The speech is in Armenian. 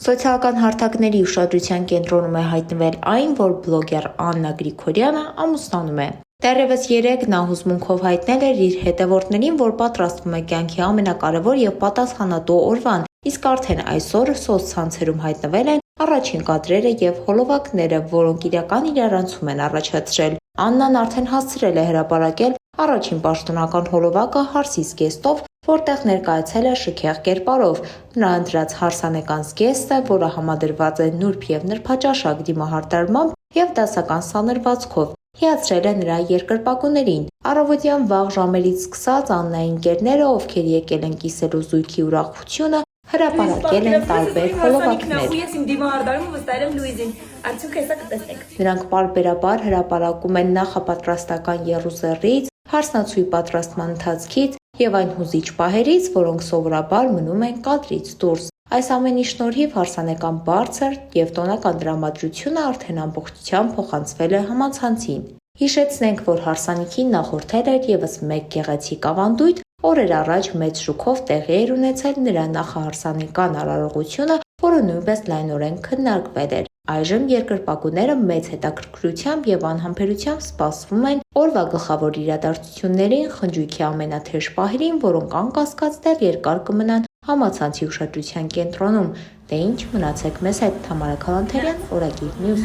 Սոցիալական հարթակների ուշադրության կենտրոնում է հայտնվել այն, որ բլոգեր Աննա Գրիգորյանը ամուսնանում է։ Դեռևս 3 նա հուզմունքով հայտնել էր իր հետևորդներին, որ պատրաստվում է կյանքի ամենակարևոր եւ պատասխանատու օրվան, իսկ արդեն այսօր սոցցանցերում հայտնվել են առաջին կադրերը եւ հոլովակները, որոնք իրական իրարանցում են առաջացրել։ Աննան արդեն հասցրել է հրապարակել առաջին պաշտոնական հոլովակը հարսի զգեստով, որտեղ ներկայացել է շքեղ կերպարով։ Նրա ընտրած հարսանեկան զգեստը, որը համադրված է նուրբ եւ նրբաճաշակ դիմահարդարմամբ եւ դասական սանրվածքով, հիացրել է նրա երկրպագուներին։ Առավոտյան վաղ ժամերից սկսած Աննայի ընկերները, ովքեր եկել են կիսելու զույգի ուրախությունը, հրապարակել են տարբեր հոլովակներ։ Նրանք պարբերաբար հրապարակում են նախապատրաստական եռուզեռից, հարսնացուի պատրաստման ընթացքից եւ այն հուզիչ պահերից, որոնք սովորաբար մնում են կադրից դուրս։ Այս ամենի շնորհիվ հարսանեկան բարձր եւ տոնական տրամադրությունը արդեն ամբողջությամբ փոխանցվել է համացանցին։ Հիշեցնենք, որ հարսանիքին նախորդել էր եւս մեկ գեղեցիկ ավանդույթ, օրեր առաջ մեծ շուքով տեղի էր ունեցել նրա նախահարսանեկան արարողությունը, որը նույնպես լայնորեն քննարկվել էր։ Այժմ երկրպագուները մեծ հետաքրքրությամբ եւ անհամբերությամբ սպասվում են օրվա գլխավոր իրադարձություններին, խնջույքի ամենաթեժ պահերին, որոնք անկասկած դեռ երկար կմնան համացանցի ուշադրության կենտրոնում։ Դե ինչ, մնացեք մեզ հետ, Թամարա Քալանթերյան, Օրագիր Նյուզ։